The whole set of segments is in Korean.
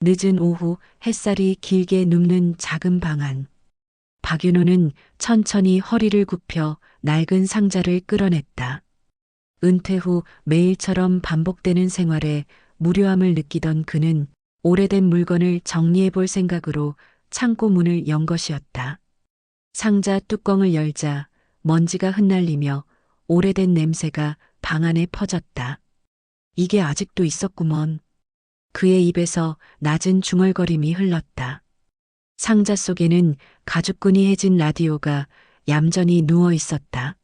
늦은 오후 햇살이 길게 눕는 작은 방 안. 박윤호는 천천히 허리를 굽혀 낡은 상자를 끌어냈다. 은퇴 후 매일처럼 반복되는 생활에 무료함을 느끼던 그는 오래된 물건을 정리해 볼 생각으로 창고 문을 연 것이었다. 상자 뚜껑을 열자 먼지가 흩날리며 오래된 냄새가 방 안에 퍼졌다. 이게 아직도 있었구먼. 그의 입에서 낮은 중얼거림이 흘렀다. 상자 속에는 가죽끈이 해진 라디오가 얌전히 누워 있었다.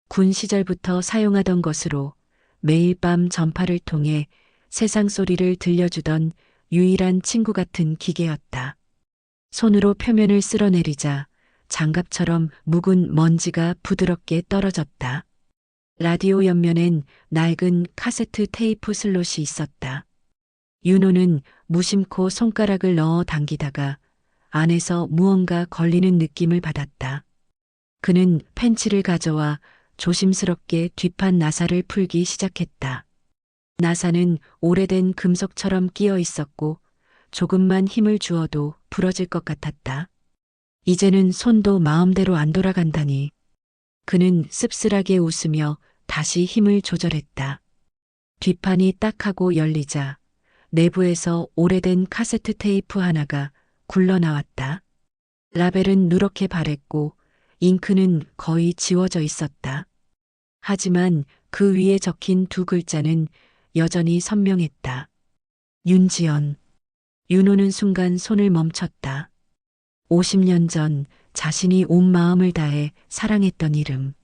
군 시절부터 사용하던 것으로 매일 밤 전파를 통해 세상 소리를 들려주던 유일한 친구 같은 기계였다. 손으로 표면을 쓸어내리자 장갑처럼 묵은 먼지가 부드럽게 떨어졌다. 라디오 옆면엔 낡은 카세트 테이프 슬롯이 있었다. 윤호는 무심코 손가락을 넣어 당기다가 안에서 무언가 걸리는 느낌을 받았다. 그는 펜치를 가져와 조심스럽게 뒷판 나사를 풀기 시작했다. 나사는 오래된 금속처럼 끼어 있었고 조금만 힘을 주어도 부러질 것 같았다. 이제는 손도 마음대로 안 돌아간다니. 그는 씁쓸하게 웃으며 다시 힘을 조절했다. 뒷판이 딱 하고 열리자 내부에서 오래된 카세트 테이프 하나가 굴러나왔다. 라벨은 누렇게 바랬고 잉크는 거의 지워져 있었다. 하지만 그 위에 적힌 두 글자는 여전히 선명했다. 윤지연. 윤호는 순간 손을 멈췄다. 50년 전 자신이 온 마음을 다해 사랑했던 이름.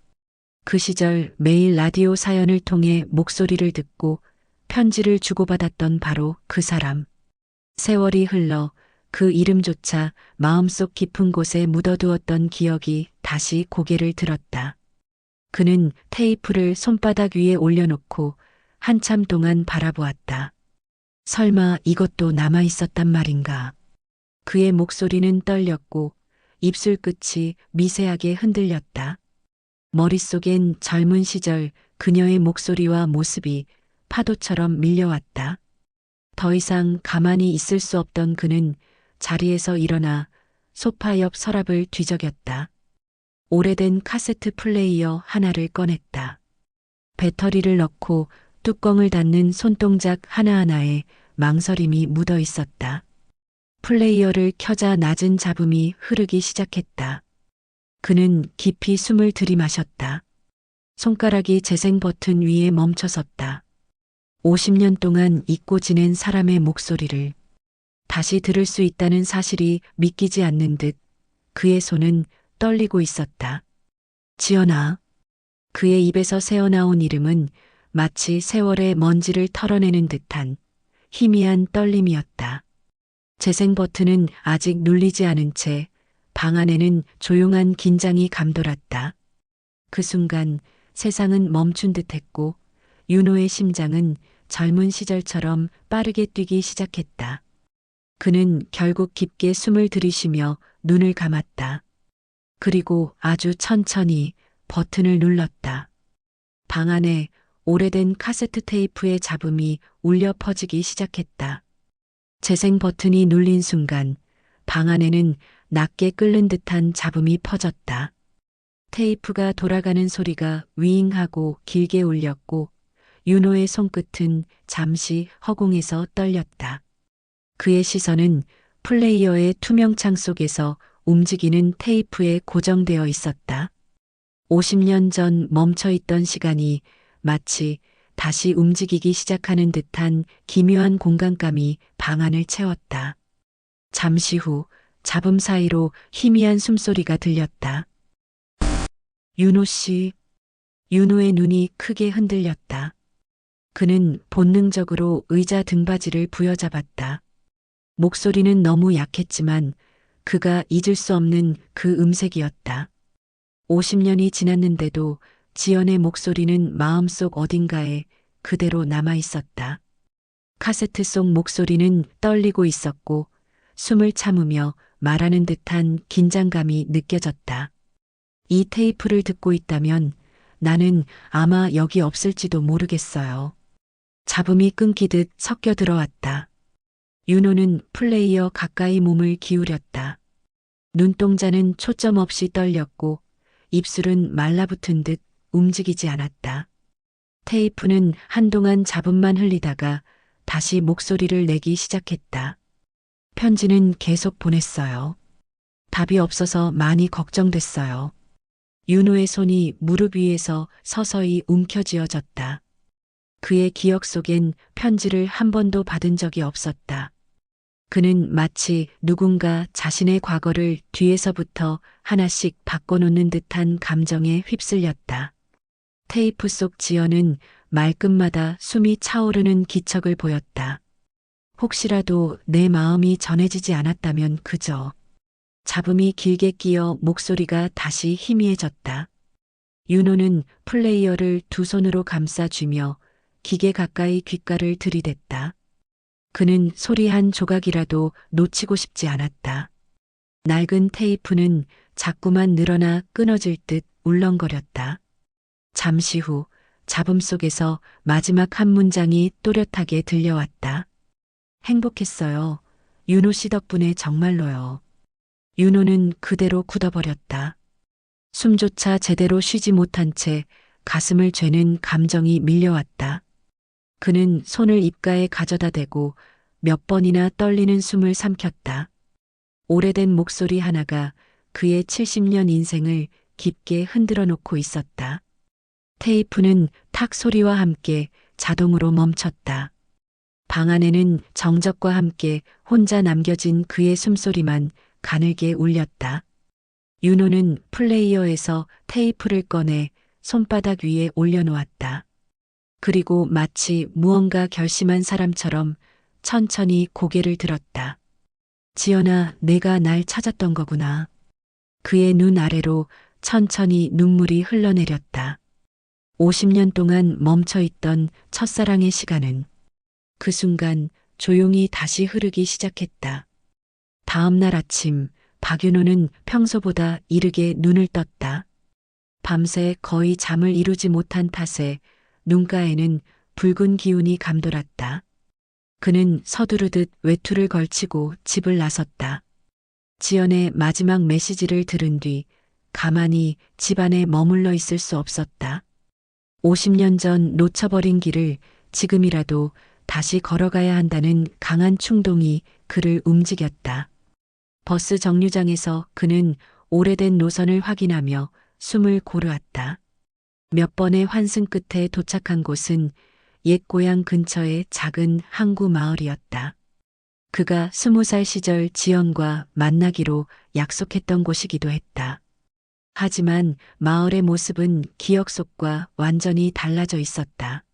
그 시절 매일 라디오 사연을 통해 목소리를 듣고 편지를 주고받았던 바로 그 사람. 세월이 흘러 그 이름조차 마음속 깊은 곳에 묻어두었던 기억이 다시 고개를 들었다. 그는 테이프를 손바닥 위에 올려놓고 한참 동안 바라보았다. 설마 이것도 남아 있었단 말인가. 그의 목소리는 떨렸고 입술 끝이 미세하게 흔들렸다. 머릿속엔 젊은 시절 그녀의 목소리와 모습이 파도처럼 밀려왔다. 더 이상 가만히 있을 수 없던 그는 자리에서 일어나 소파 옆 서랍을 뒤적였다. 오래된 카세트 플레이어 하나를 꺼냈다. 배터리를 넣고 뚜껑을 닫는 손동작 하나하나에 망설임이 묻어 있었다. 플레이어를 켜자 낮은 잡음이 흐르기 시작했다. 그는 깊이 숨을 들이마셨다. 손가락이 재생 버튼 위에 멈춰섰다. 50년 동안 잊고 지낸 사람의 목소리를 다시 들을 수 있다는 사실이 믿기지 않는 듯 그의 손은 떨리고 있었다. 지연아. 그의 입에서 새어나온 이름은 마치 세월의 먼지를 털어내는 듯한 희미한 떨림이었다. 재생 버튼은 아직 눌리지 않은 채 방 안에는 조용한 긴장이 감돌았다. 그 순간 세상은 멈춘 듯했고 윤호의 심장은 젊은 시절처럼 빠르게 뛰기 시작했다. 그는 결국 깊게 숨을 들이쉬며 눈을 감았다. 그리고 아주 천천히 버튼을 눌렀다. 방 안에 오래된 카세트 테이프의 잡음이 울려 퍼지기 시작했다. 재생 버튼이 눌린 순간 방 안에는 낮게 끓는 듯한 잡음이 퍼졌다. 테이프가 돌아가는 소리가 위잉하고 길게 울렸고 윤호의 손끝은 잠시 허공에서 떨렸다. 그의 시선은 플레이어의 투명창 속에서 움직이는 테이프에 고정되어 있었다. 50년 전 멈춰있던 시간이 마치 다시 움직이기 시작하는 듯한 기묘한 공간감이 방 안을 채웠다. 잠시 후 잡음 사이로 희미한 숨소리가 들렸다. 윤호 씨. 윤호의 눈이 크게 흔들렸다. 그는 본능적으로 의자 등받이를 부여잡았다. 목소리는 너무 약했지만 그가 잊을 수 없는 그 음색이었다. 50년이 지났는데도 지연의 목소리는 마음속 어딘가에 그대로 남아 있었다. 카세트 속 목소리는 떨리고 있었고 숨을 참으며 말하는 듯한 긴장감이 느껴졌다. 이 테이프를 듣고 있다면 나는 아마 여기 없을지도 모르겠어요. 잡음이 끊기듯 섞여 들어왔다. 윤호는 플레이어 가까이 몸을 기울였다. 눈동자는 초점 없이 떨렸고 입술은 말라붙은 듯 움직이지 않았다. 테이프는 한동안 잡음만 흘리다가 다시 목소리를 내기 시작했다. 편지는 계속 보냈어요. 답이 없어서 많이 걱정됐어요. 윤호의 손이 무릎 위에서 서서히 움켜쥐어졌다. 그의 기억 속엔 편지를 한 번도 받은 적이 없었다. 그는 마치 누군가 자신의 과거를 뒤에서부터 하나씩 바꿔놓는 듯한 감정에 휩쓸렸다. 테이프 속 지연은 말끝마다 숨이 차오르는 기척을 보였다. 혹시라도 내 마음이 전해지지 않았다면 그저. 잡음이 길게 끼어 목소리가 다시 희미해졌다. 윤호는 플레이어를 두 손으로 감싸쥐며 기계 가까이 귓가를 들이댔다. 그는 소리 한 조각이라도 놓치고 싶지 않았다. 낡은 테이프는 자꾸만 늘어나 끊어질 듯 울렁거렸다. 잠시 후 잡음 속에서 마지막 한 문장이 또렷하게 들려왔다. 행복했어요. 윤호 씨 덕분에 정말로요. 윤호는 그대로 굳어버렸다. 숨조차 제대로 쉬지 못한 채 가슴을 죄는 감정이 밀려왔다. 그는 손을 입가에 가져다 대고 몇 번이나 떨리는 숨을 삼켰다. 오래된 목소리 하나가 그의 70년 인생을 깊게 흔들어 놓고 있었다. 테이프는 탁 소리와 함께 자동으로 멈췄다. 방 안에는 정적과 함께 혼자 남겨진 그의 숨소리만 가늘게 울렸다. 윤호는 플레이어에서 테이프를 꺼내 손바닥 위에 올려놓았다. 그리고 마치 무언가 결심한 사람처럼 천천히 고개를 들었다. 지연아, 내가 날 찾았던 거구나. 그의 눈 아래로 천천히 눈물이 흘러내렸다. 50년 동안 멈춰있던 첫사랑의 시간은 그 순간 조용히 다시 흐르기 시작했다. 다음 날 아침 박윤호는 평소보다 이르게 눈을 떴다. 밤새 거의 잠을 이루지 못한 탓에 눈가에는 붉은 기운이 감돌았다. 그는 서두르듯 외투를 걸치고 집을 나섰다. 지연의 마지막 메시지를 들은 뒤 가만히 집 안에 머물러 있을 수 없었다. 50년 전 놓쳐버린 길을 지금이라도 다시 걸어가야 한다는 강한 충동이 그를 움직였다. 버스 정류장에서 그는 오래된 노선을 확인하며 숨을 고르았다. 몇 번의 환승 끝에 도착한 곳은 옛 고향 근처의 작은 항구 마을이었다. 그가 20살 시절 지연과 만나기로 약속했던 곳이기도 했다. 하지만 마을의 모습은 기억 속과 완전히 달라져 있었다.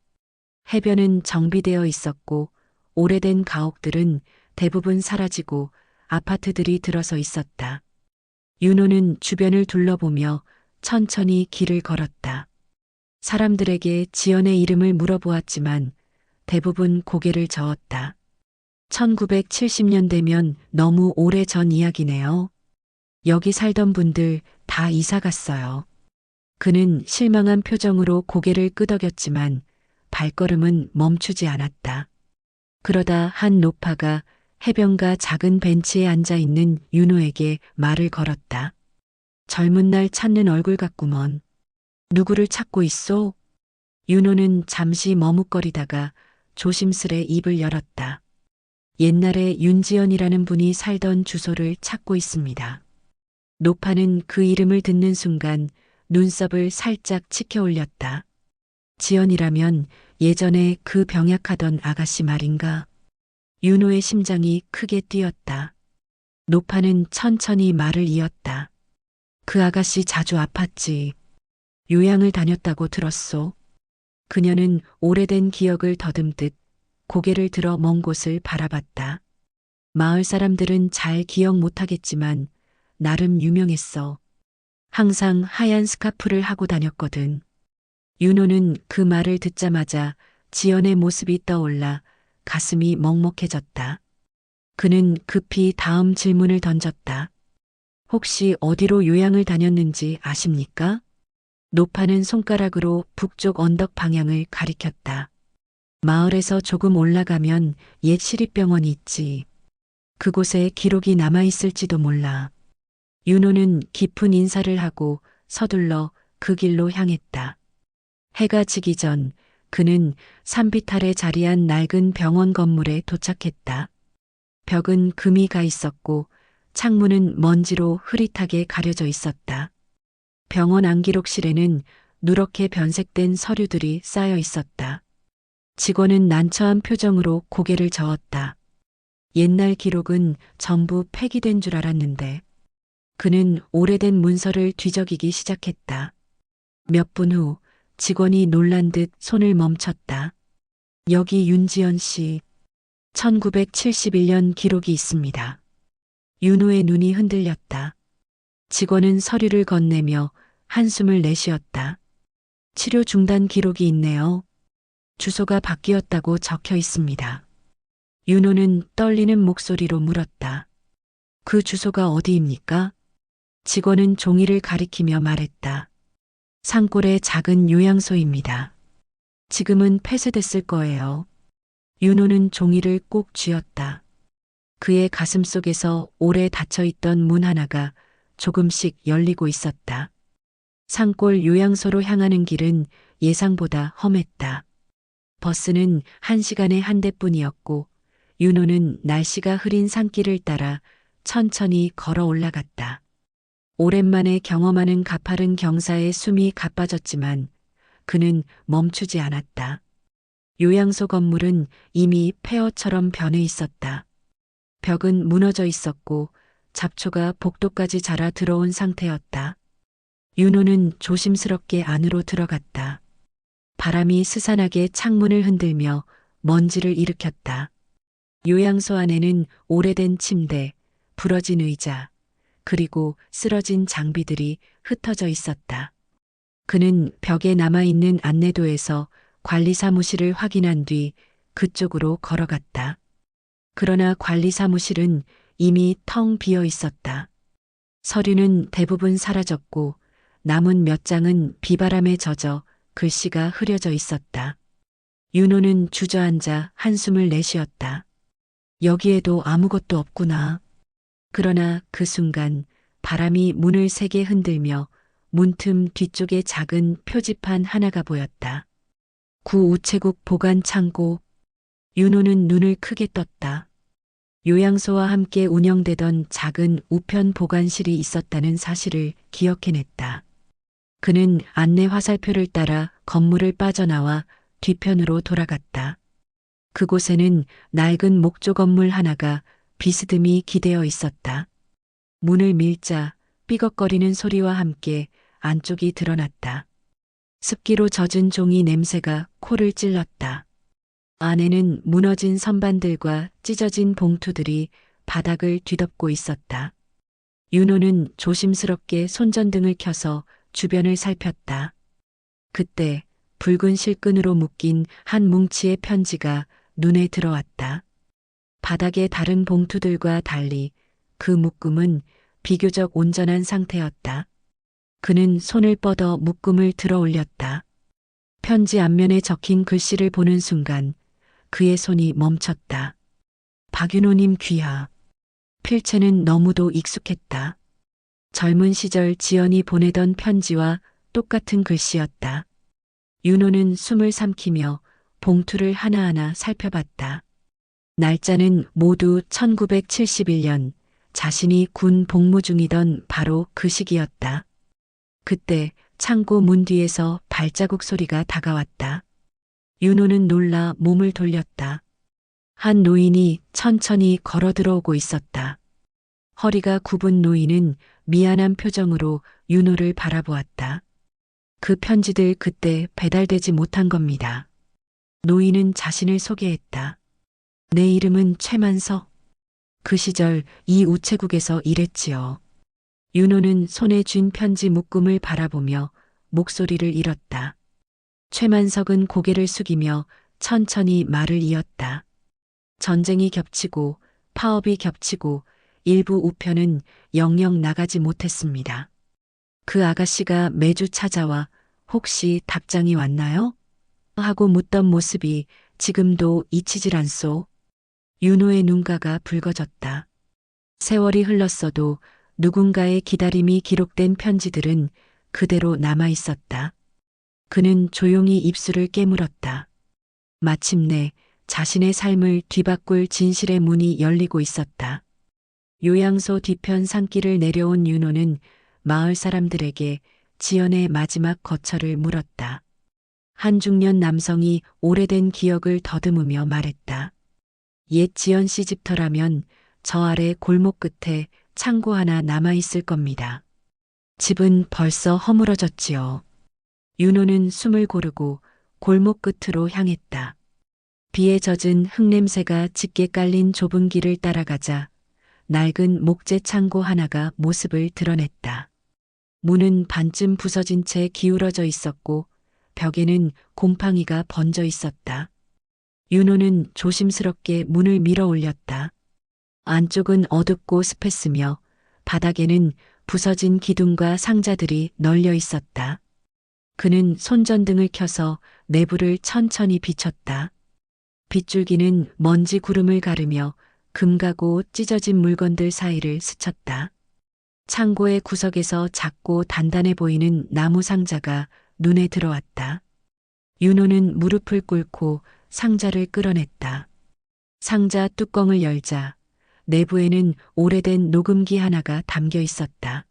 해변은 정비되어 있었고 오래된 가옥들은 대부분 사라지고 아파트들이 들어서 있었다. 윤호는 주변을 둘러보며 천천히 길을 걸었다. 사람들에게 지연의 이름을 물어보았지만 대부분 고개를 저었다. 1970년대면 너무 오래 전 이야기네요. 여기 살던 분들 다 이사 갔어요. 그는 실망한 표정으로 고개를 끄덕였지만 발걸음은 멈추지 않았다. 그러다 한 노파가 해변가 작은 벤치에 앉아 있는 윤호에게 말을 걸었다. 젊은 날 찾는 얼굴 같구먼. 누구를 찾고 있소? 윤호는 잠시 머뭇거리다가 조심스레 입을 열었다. 옛날에 윤지연이라는 분이 살던 주소를 찾고 있습니다. 노파는 그 이름을 듣는 순간 눈썹을 살짝 치켜 올렸다. 지연이라면 예전에 그 병약하던 아가씨 말인가? 윤호의 심장이 크게 뛰었다. 노파는 천천히 말을 이었다. 그 아가씨 자주 아팠지. 요양을 다녔다고 들었소. 그녀는 오래된 기억을 더듬듯 고개를 들어 먼 곳을 바라봤다. 마을 사람들은 잘 기억 못하겠지만 나름 유명했어. 항상 하얀 스카프를 하고 다녔거든. 윤호는 그 말을 듣자마자 지연의 모습이 떠올라 가슴이 먹먹해졌다. 그는 급히 다음 질문을 던졌다. 혹시 어디로 요양을 다녔는지 아십니까? 노파는 손가락으로 북쪽 언덕 방향을 가리켰다. 마을에서 조금 올라가면 옛 시립병원이 있지. 그곳에 기록이 남아있을지도 몰라. 윤호는 깊은 인사를 하고 서둘러 그 길로 향했다. 해가 지기 전 그는 산비탈에 자리한 낡은 병원 건물에 도착했다. 벽은 금이 가 있었고 창문은 먼지로 흐릿하게 가려져 있었다. 병원 안기록실에는 누렇게 변색된 서류들이 쌓여 있었다. 직원은 난처한 표정으로 고개를 저었다. 옛날 기록은 전부 폐기된 줄 알았는데 그는 오래된 문서를 뒤적이기 시작했다. 몇 분 후 직원이 놀란 듯 손을 멈췄다. 여기 윤지연 씨 1971년 기록이 있습니다. 윤호의 눈이 흔들렸다. 직원은 서류를 건네며 한숨을 내쉬었다. 치료 중단 기록이 있네요. 주소가 바뀌었다고 적혀 있습니다. 윤호는 떨리는 목소리로 물었다. 그 주소가 어디입니까? 직원은 종이를 가리키며 말했다. 산골의 작은 요양소입니다. 지금은 폐쇄됐을 거예요. 윤호는 종이를 꼭 쥐었다. 그의 가슴 속에서 오래 닫혀있던 문 하나가 조금씩 열리고 있었다. 산골 요양소로 향하는 길은 예상보다 험했다. 버스는 1시간에 한 대뿐이었고 윤호는 날씨가 흐린 산길을 따라 천천히 걸어 올라갔다. 오랜만에 경험하는 가파른 경사에 숨이 가빠졌지만 그는 멈추지 않았다. 요양소 건물은 이미 폐허처럼 변해 있었다. 벽은 무너져 있었고 잡초가 복도까지 자라 들어온 상태였다. 윤호는 조심스럽게 안으로 들어갔다. 바람이 스산하게 창문을 흔들며 먼지를 일으켰다. 요양소 안에는 오래된 침대, 부러진 의자, 그리고 쓰러진 장비들이 흩어져 있었다. 그는 벽에 남아있는 안내도에서 관리 사무실을 확인한 뒤 그쪽으로 걸어갔다. 그러나 관리 사무실은 이미 텅 비어 있었다. 서류는 대부분 사라졌고 남은 몇 장은 비바람에 젖어 글씨가 흐려져 있었다. 윤호는 주저앉아 한숨을 내쉬었다. 여기에도 아무것도 없구나. 그러나 그 순간 바람이 문을 세게 흔들며 문틈 뒤쪽에 작은 표지판 하나가 보였다. 구우체국 보관 창고. 윤호는 눈을 크게 떴다. 요양소와 함께 운영되던 작은 우편 보관실이 있었다는 사실을 기억해냈다. 그는 안내 화살표를 따라 건물을 빠져나와 뒤편으로 돌아갔다. 그곳에는 낡은 목조 건물 하나가 비스듬히 기대어 있었다. 문을 밀자 삐걱거리는 소리와 함께 안쪽이 드러났다. 습기로 젖은 종이 냄새가 코를 찔렀다. 안에는 무너진 선반들과 찢어진 봉투들이 바닥을 뒤덮고 있었다. 윤호는 조심스럽게 손전등을 켜서 주변을 살폈다. 그때 붉은 실끈으로 묶인 한 뭉치의 편지가 눈에 들어왔다. 바닥의 다른 봉투들과 달리 그 묶음은 비교적 온전한 상태였다. 그는 손을 뻗어 묶음을 들어 올렸다. 편지 앞면에 적힌 글씨를 보는 순간 그의 손이 멈췄다. 박윤호님 귀하. 필체는 너무도 익숙했다. 젊은 시절 지연이 보내던 편지와 똑같은 글씨였다. 윤호는 숨을 삼키며 봉투를 하나하나 살펴봤다. 날짜는 모두 1971년, 자신이 군 복무 중이던 바로 그 시기였다. 그때 창고 문 뒤에서 발자국 소리가 다가왔다. 윤호는 놀라 몸을 돌렸다. 한 노인이 천천히 걸어 들어오고 있었다. 허리가 굽은 노인은 미안한 표정으로 윤호를 바라보았다. 그 편지들 그때 배달되지 못한 겁니다. 노인은 자신을 소개했다. 내 이름은 최만석. 그 시절 이 우체국에서 일했지요. 윤호는 손에 쥔 편지 묶음을 바라보며 목소리를 잃었다. 최만석은 고개를 숙이며 천천히 말을 이었다. 전쟁이 겹치고 파업이 겹치고 일부 우편은 영영 나가지 못했습니다. 그 아가씨가 매주 찾아와 혹시 답장이 왔나요? 하고 묻던 모습이 지금도 잊히질 않소. 윤호의 눈가가 붉어졌다. 세월이 흘렀어도 누군가의 기다림이 기록된 편지들은 그대로 남아 있었다. 그는 조용히 입술을 깨물었다. 마침내 자신의 삶을 뒤바꿀 진실의 문이 열리고 있었다. 요양소 뒤편 산길을 내려온 윤호는 마을 사람들에게 지연의 마지막 거처를 물었다. 한 중년 남성이 오래된 기억을 더듬으며 말했다. 옛 지연 씨 집터라면 저 아래 골목 끝에 창고 하나 남아 있을 겁니다. 집은 벌써 허물어졌지요. 윤호는 숨을 고르고 골목 끝으로 향했다. 비에 젖은 흙냄새가 짙게 깔린 좁은 길을 따라가자 낡은 목재 창고 하나가 모습을 드러냈다. 문은 반쯤 부서진 채 기울어져 있었고 벽에는 곰팡이가 번져 있었다. 윤호는 조심스럽게 문을 밀어 올렸다. 안쪽은 어둡고 습했으며 바닥에는 부서진 기둥과 상자들이 널려 있었다. 그는 손전등을 켜서 내부를 천천히 비췄다. 빗줄기는 먼지 구름을 가르며 금가고 찢어진 물건들 사이를 스쳤다. 창고의 구석에서 작고 단단해 보이는 나무 상자가 눈에 들어왔다. 윤호는 무릎을 꿇고 상자를 끌어냈다. 상자 뚜껑을 열자 내부에는 오래된 녹음기 하나가 담겨 있었다.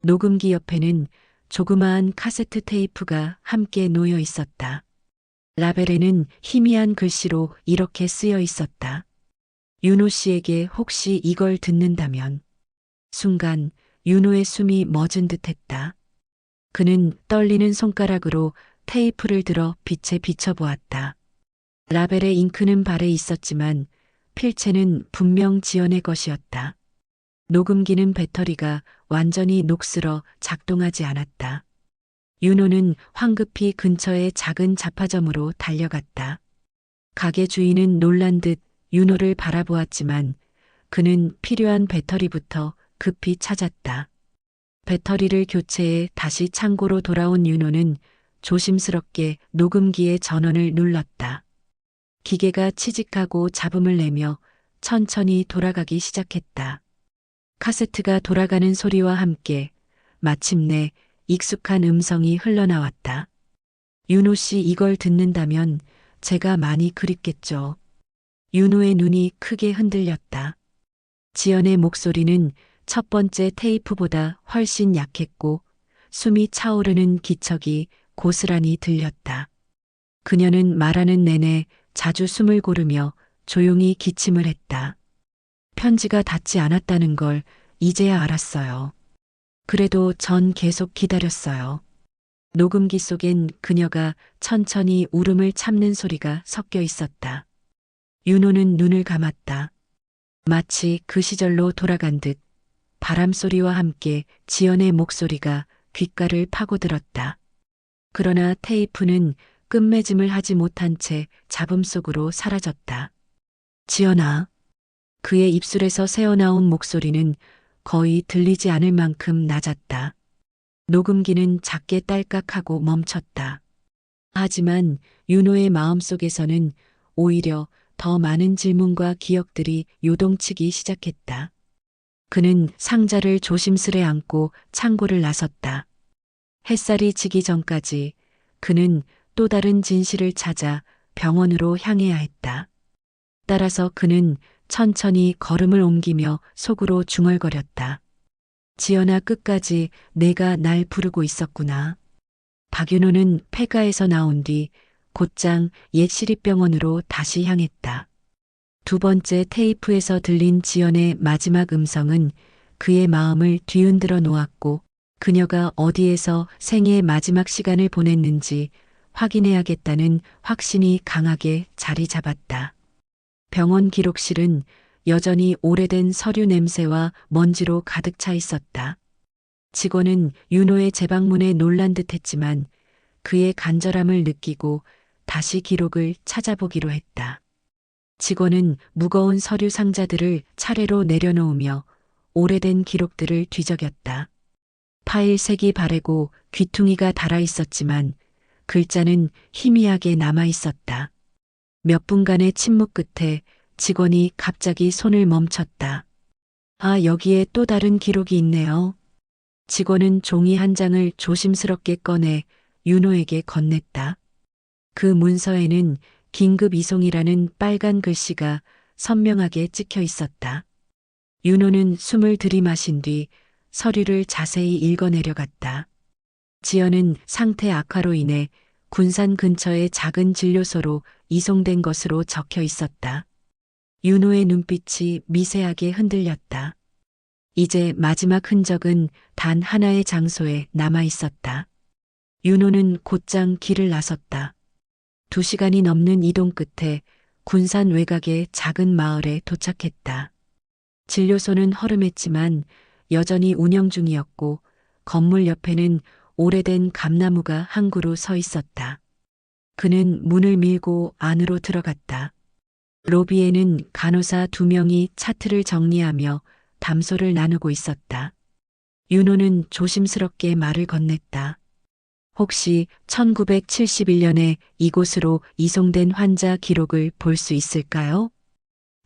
녹음기 옆에는 조그마한 카세트 테이프가 함께 놓여 있었다. 라벨에는 희미한 글씨로 이렇게 쓰여 있었다. 윤호 씨에게 혹시 이걸 듣는다면. 순간 윤호의 숨이 멎은 듯했다. 그는 떨리는 손가락으로 테이프를 들어 빛에 비춰보았다. 라벨의 잉크는 발에 있었지만 필체는 분명 지연의 것이었다. 녹음기는 배터리가 완전히 녹슬어 작동하지 않았다. 윤호는 황급히 근처의 작은 잡화점으로 달려갔다. 가게 주인은 놀란 듯 윤호를 바라보았지만 그는 필요한 배터리부터 급히 찾았다. 배터리를 교체해 다시 창고로 돌아온 윤호는 조심스럽게 녹음기의 전원을 눌렀다. 기계가 치직하고 잡음을 내며 천천히 돌아가기 시작했다. 카세트가 돌아가는 소리와 함께 마침내 익숙한 음성이 흘러나왔다. 윤호 씨 이걸 듣는다면 제가 많이 그립겠죠. 윤호의 눈이 크게 흔들렸다. 지연의 목소리는 첫 번째 테이프보다 훨씬 약했고 숨이 차오르는 기척이 고스란히 들렸다. 그녀는 말하는 내내 자주 숨을 고르며 조용히 기침을 했다. 편지가 닿지 않았다는 걸 이제야 알았어요. 그래도 전 계속 기다렸어요. 녹음기 속엔 그녀가 천천히 울음을 참는 소리가 섞여 있었다. 윤호는 눈을 감았다. 마치 그 시절로 돌아간 듯 바람 소리와 함께 지연의 목소리가 귓가를 파고들었다. 그러나 테이프는 끝맺음을 하지 못한 채 잡음 속으로 사라졌다. 지연아. 그의 입술에서 새어나온 목소리는 거의 들리지 않을 만큼 낮았다. 녹음기는 작게 딸깍하고 멈췄다. 하지만 윤호의 마음속에서는 오히려 더 많은 질문과 기억들이 요동치기 시작했다. 그는 상자를 조심스레 안고 창고를 나섰다. 햇살이 지기 전까지 그는 또 다른 진실을 찾아 병원으로 향해야 했다. 따라서 그는 천천히 걸음을 옮기며 속으로 중얼거렸다. 지연아 끝까지 내가 날 부르고 있었구나. 박윤호는 폐가에서 나온 뒤 곧장 옛 시립병원으로 다시 향했다. 두 번째 테이프에서 들린 지연의 마지막 음성은 그의 마음을 뒤흔들어 놓았고 그녀가 어디에서 생애의 마지막 시간을 보냈는지 확인해야겠다는 확신이 강하게 자리 잡았다. 병원 기록실은 여전히 오래된 서류 냄새와 먼지로 가득 차 있었다. 직원은 윤호의 재방문에 놀란 듯했지만 그의 간절함을 느끼고 다시 기록을 찾아보기로 했다. 직원은 무거운 서류 상자들을 차례로 내려놓으며 오래된 기록들을 뒤적였다. 파일 색이 바래고 귀퉁이가 달아 있었지만 글자는 희미하게 남아 있었다. 몇 분간의 침묵 끝에 직원이 갑자기 손을 멈췄다. 아, 여기에 또 다른 기록이 있네요. 직원은 종이 한 장을 조심스럽게 꺼내 윤호에게 건넸다. 그 문서에는 긴급 이송이라는 빨간 글씨가 선명하게 찍혀 있었다. 윤호는 숨을 들이마신 뒤 서류를 자세히 읽어내려갔다. 지연은 상태 악화로 인해 군산 근처의 작은 진료소로 이송된 것으로 적혀 있었다. 윤호의 눈빛이 미세하게 흔들렸다. 이제 마지막 흔적은 단 하나의 장소에 남아 있었다. 윤호는 곧장 길을 나섰다. 2시간이 넘는 이동 끝에 군산 외곽의 작은 마을에 도착했다. 진료소는 허름했지만 여전히 운영 중이었고 건물 옆에는 오래된 감나무가 한 그루 서 있었다. 그는 문을 밀고 안으로 들어갔다. 로비에는 간호사 2명이 차트를 정리하며 담소를 나누고 있었다. 윤호는 조심스럽게 말을 건넸다. 혹시 1971년에 이곳으로 이송된 환자 기록을 볼 수 있을까요?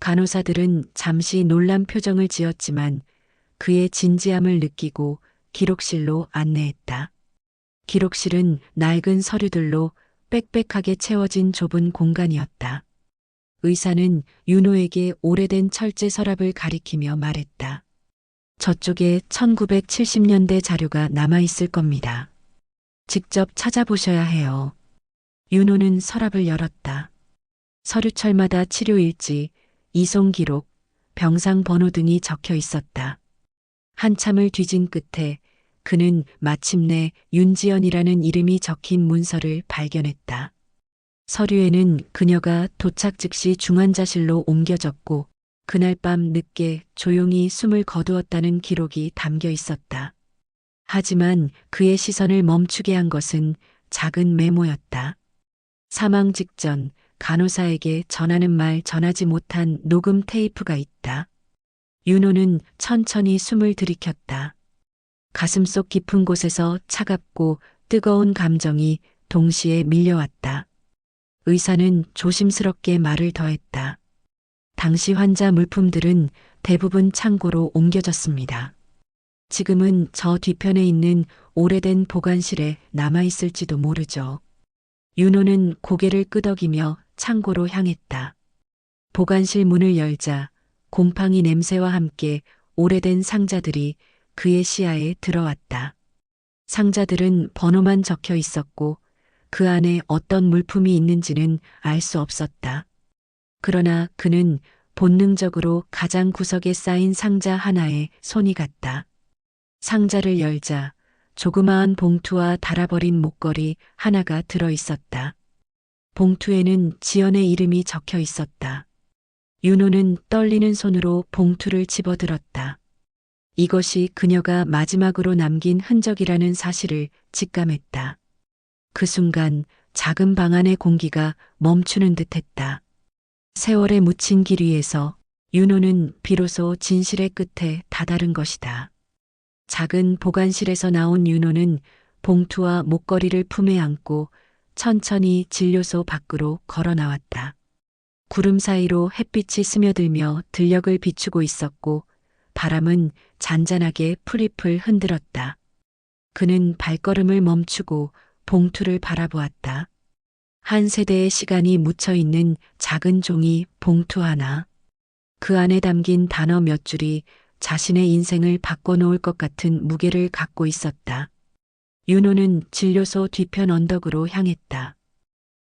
간호사들은 잠시 놀란 표정을 지었지만 그의 진지함을 느끼고 기록실로 안내했다. 기록실은 낡은 서류들로 빽빽하게 채워진 좁은 공간이었다. 의사는 윤호에게 오래된 철제 서랍을 가리키며 말했다. 저쪽에 1970년대 자료가 남아있을 겁니다. 직접 찾아보셔야 해요. 윤호는 서랍을 열었다. 서류철마다 치료일지, 이송 기록, 병상 번호 등이 적혀 있었다. 한참을 뒤진 끝에 그는 마침내 윤지연이라는 이름이 적힌 문서를 발견했다. 서류에는 그녀가 도착 즉시 중환자실로 옮겨졌고 그날 밤 늦게 조용히 숨을 거두었다는 기록이 담겨 있었다. 하지만 그의 시선을 멈추게 한 것은 작은 메모였다. 사망 직전 간호사에게 전하는 말 전하지 못한 녹음 테이프가 있다. 윤호는 천천히 숨을 들이켰다. 가슴속 깊은 곳에서 차갑고 뜨거운 감정이 동시에 밀려왔다. 의사는 조심스럽게 말을 더했다. 당시 환자 물품들은 대부분 창고로 옮겨졌습니다. 지금은 저 뒤편에 있는 오래된 보관실에 남아있을지도 모르죠. 윤호는 고개를 끄덕이며 창고로 향했다. 보관실 문을 열자 곰팡이 냄새와 함께 오래된 상자들이 그의 시야에 들어왔다. 상자들은 번호만 적혀 있었고 그 안에 어떤 물품이 있는지는 알 수 없었다. 그러나 그는 본능적으로 가장 구석에 쌓인 상자 하나에 손이 갔다. 상자를 열자 조그마한 봉투와 달아버린 목걸이 하나가 들어 있었다. 봉투에는 지연의 이름이 적혀 있었다. 윤호는 떨리는 손으로 봉투를 집어들었다. 이것이 그녀가 마지막으로 남긴 흔적이라는 사실을 직감했다. 그 순간 작은 방 안의 공기가 멈추는 듯했다. 세월에 묻힌 길 위에서 윤호는 비로소 진실의 끝에 다다른 것이다. 작은 보관실에서 나온 윤호는 봉투와 목걸이를 품에 안고 천천히 진료소 밖으로 걸어 나왔다. 구름 사이로 햇빛이 스며들며 들녘을 비추고 있었고 바람은 잔잔하게 풀잎을 흔들었다. 그는 발걸음을 멈추고 봉투를 바라보았다. 한 세대의 시간이 묻혀 있는 작은 종이 봉투 하나. 그 안에 담긴 단어 몇 줄이 자신의 인생을 바꿔놓을 것 같은 무게를 갖고 있었다. 윤호는 진료소 뒤편 언덕으로 향했다.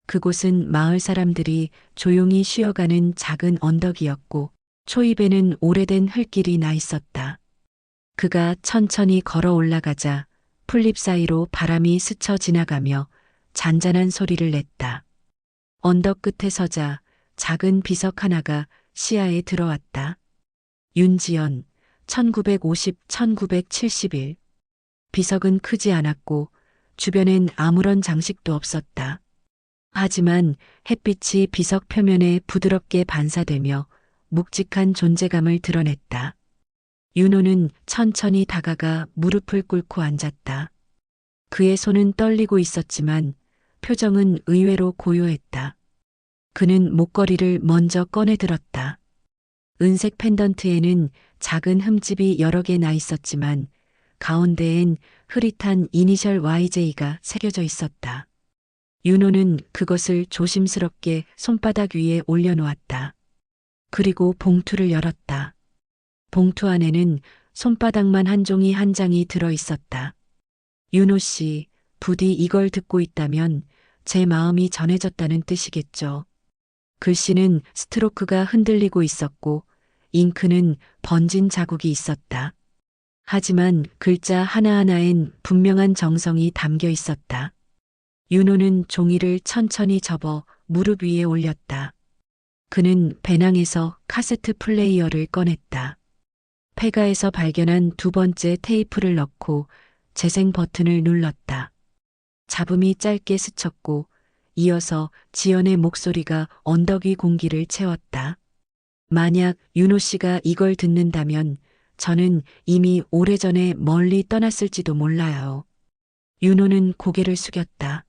그곳은 마을 사람들이 조용히 쉬어가는 작은 언덕이었고 초입에는 오래된 흙길이 나 있었다. 그가 천천히 걸어 올라가자 풀잎 사이로 바람이 스쳐 지나가며 잔잔한 소리를 냈다. 언덕 끝에 서자 작은 비석 하나가 시야에 들어왔다. 윤지연, 1950-1971. 비석은 크지 않았고 주변엔 아무런 장식도 없었다. 하지만 햇빛이 비석 표면에 부드럽게 반사되며 묵직한 존재감을 드러냈다. 윤호는 천천히 다가가 무릎을 꿇고 앉았다. 그의 손은 떨리고 있었지만 표정은 의외로 고요했다. 그는 목걸이를 먼저 꺼내 들었다. 은색 펜던트에는 작은 흠집이 여러 개 나 있었지만 가운데엔 흐릿한 이니셜 YJ가 새겨져 있었다. 윤호는 그것을 조심스럽게 손바닥 위에 올려놓았다. 그리고 봉투를 열었다. 봉투 안에는 손바닥만 한 종이 한 장이 들어 있었다. 윤호 씨, 부디 이걸 듣고 있다면 제 마음이 전해졌다는 뜻이겠죠. 글씨는 스트로크가 흔들리고 있었고 잉크는 번진 자국이 있었다. 하지만 글자 하나하나엔 분명한 정성이 담겨 있었다. 윤호는 종이를 천천히 접어 무릎 위에 올렸다. 그는 배낭에서 카세트 플레이어를 꺼냈다. 폐가에서 발견한 두 번째 테이프를 넣고 재생 버튼을 눌렀다. 잡음이 짧게 스쳤고 이어서 지연의 목소리가 언덕 위 공기를 채웠다. 만약 윤호 씨가 이걸 듣는다면 저는 이미 오래전에 멀리 떠났을지도 몰라요. 윤호는 고개를 숙였다.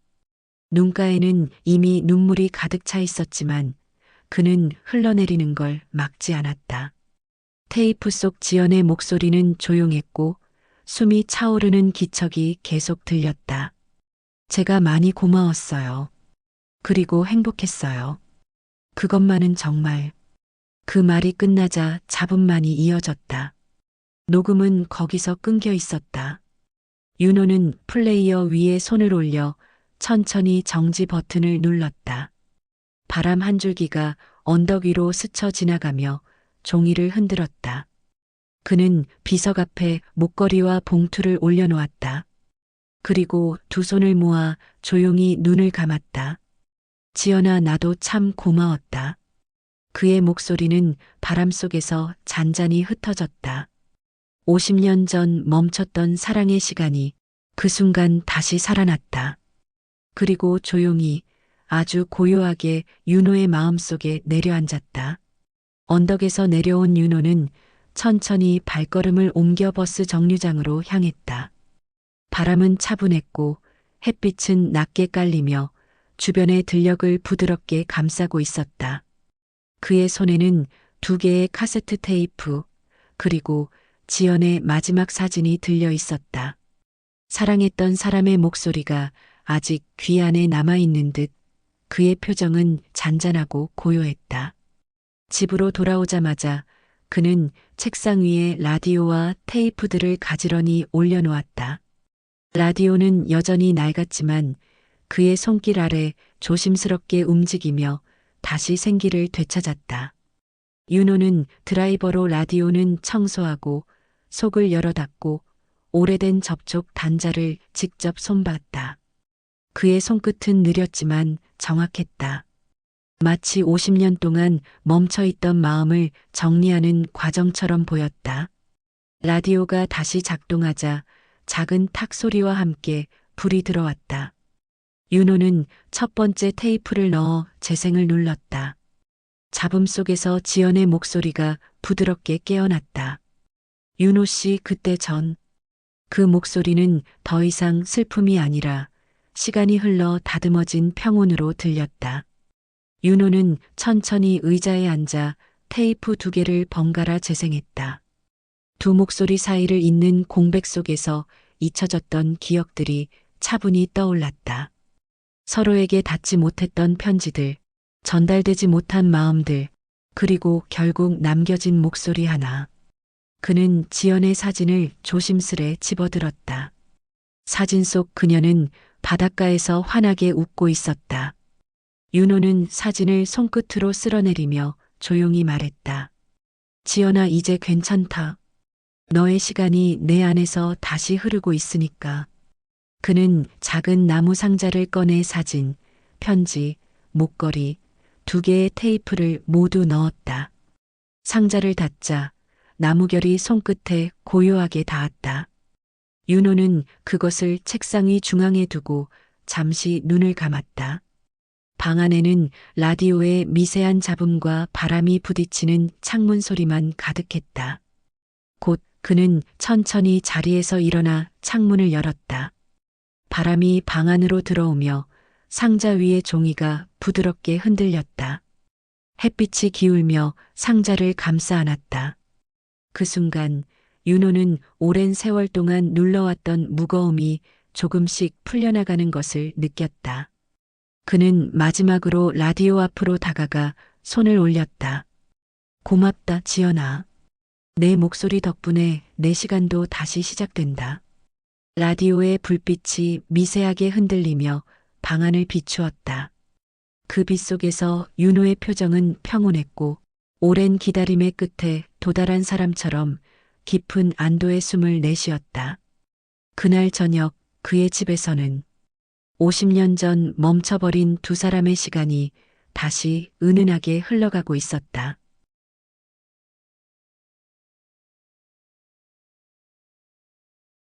눈가에는 이미 눈물이 가득 차 있었지만 그는 흘러내리는 걸 막지 않았다. 테이프 속 지연의 목소리는 조용했고 숨이 차오르는 기척이 계속 들렸다. 제가 많이 고마웠어요. 그리고 행복했어요. 그것만은 정말. 그 말이 끝나자 잡음만이 이어졌다. 녹음은 거기서 끊겨 있었다. 윤호는 플레이어 위에 손을 올려 천천히 정지 버튼을 눌렀다. 바람 한 줄기가 언덕 위로 스쳐 지나가며 종이를 흔들었다. 그는 비석 앞에 목걸이와 봉투를 올려놓았다. 그리고 두 손을 모아 조용히 눈을 감았다. 지연아, 나도 참 고마웠다. 그의 목소리는 바람 속에서 잔잔히 흩어졌다. 50년 전 멈췄던 사랑의 시간이 그 순간 다시 살아났다. 그리고 조용히 아주 고요하게 윤호의 마음속에 내려앉았다. 언덕에서 내려온 윤호는 천천히 발걸음을 옮겨 버스 정류장으로 향했다. 바람은 차분했고 햇빛은 낮게 깔리며 주변의 들녘을 부드럽게 감싸고 있었다. 그의 손에는 두 개의 카세트 테이프 그리고 지연의 마지막 사진이 들려 있었다. 사랑했던 사람의 목소리가 아직 귀 안에 남아있는 듯 그의 표정은 잔잔하고 고요했다. 집으로 돌아오자마자 그는 책상 위에 라디오와 테이프들을 가지런히 올려놓았다. 라디오는 여전히 낡았지만 그의 손길 아래 조심스럽게 움직이며 다시 생기를 되찾았다. 윤호는 드라이버로 라디오는 청소하고 속을 열어 닫고 오래된 접촉 단자를 직접 손봤다. 그의 손끝은 느렸지만 정확했다. 마치 50년 동안 멈춰있던 마음을 정리하는 과정처럼 보였다. 라디오가 다시 작동하자 작은 탁 소리와 함께 불이 들어왔다. 윤호는 첫 번째 테이프를 넣어 재생을 눌렀다. 잡음 속에서 지연의 목소리가 부드럽게 깨어났다. 윤호 씨, 그때 그 목소리는 더 이상 슬픔이 아니라 시간이 흘러 다듬어진 평온으로 들렸다. 윤호는 천천히 의자에 앉아 테이프 두 개를 번갈아 재생했다. 두 목소리 사이를 잇는 공백 속에서 잊혀졌던 기억들이 차분히 떠올랐다. 서로에게 닿지 못했던 편지들, 전달되지 못한 마음들, 그리고 결국 남겨진 목소리 하나. 그는 지연의 사진을 조심스레 집어들었다. 사진 속 그녀는 바닷가에서 환하게 웃고 있었다. 윤호는 사진을 손끝으로 쓸어내리며 조용히 말했다. 지연아, 이제 괜찮다. 너의 시간이 내 안에서 다시 흐르고 있으니까. 그는 작은 나무 상자를 꺼내 사진, 편지, 목걸이, 두 개의 테이프를 모두 넣었다. 상자를 닫자 나무결이 손끝에 고요하게 닿았다. 윤호는 그것을 책상 위 중앙에 두고 잠시 눈을 감았다. 방 안에는 라디오의 미세한 잡음과 바람이 부딪히는 창문 소리만 가득했다. 곧 그는 천천히 자리에서 일어나 창문을 열었다. 바람이 방 안으로 들어오며 상자 위의 종이가 부드럽게 흔들렸다. 햇빛이 기울며 상자를 감싸 안았다. 그 순간 윤호는 오랜 세월 동안 눌러왔던 무거움이 조금씩 풀려나가는 것을 느꼈다. 그는 마지막으로 라디오 앞으로 다가가 손을 올렸다. 고맙다, 지연아. 내 목소리 덕분에 내 시간도 다시 시작된다. 라디오의 불빛이 미세하게 흔들리며 방안을 비추었다. 그 빛 속에서 윤호의 표정은 평온했고 오랜 기다림의 끝에 도달한 사람처럼 깊은 안도의 숨을 내쉬었다. 그날 저녁 그의 집에서는 50년 전 멈춰버린 두 사람의 시간이 다시 은은하게 흘러가고 있었다.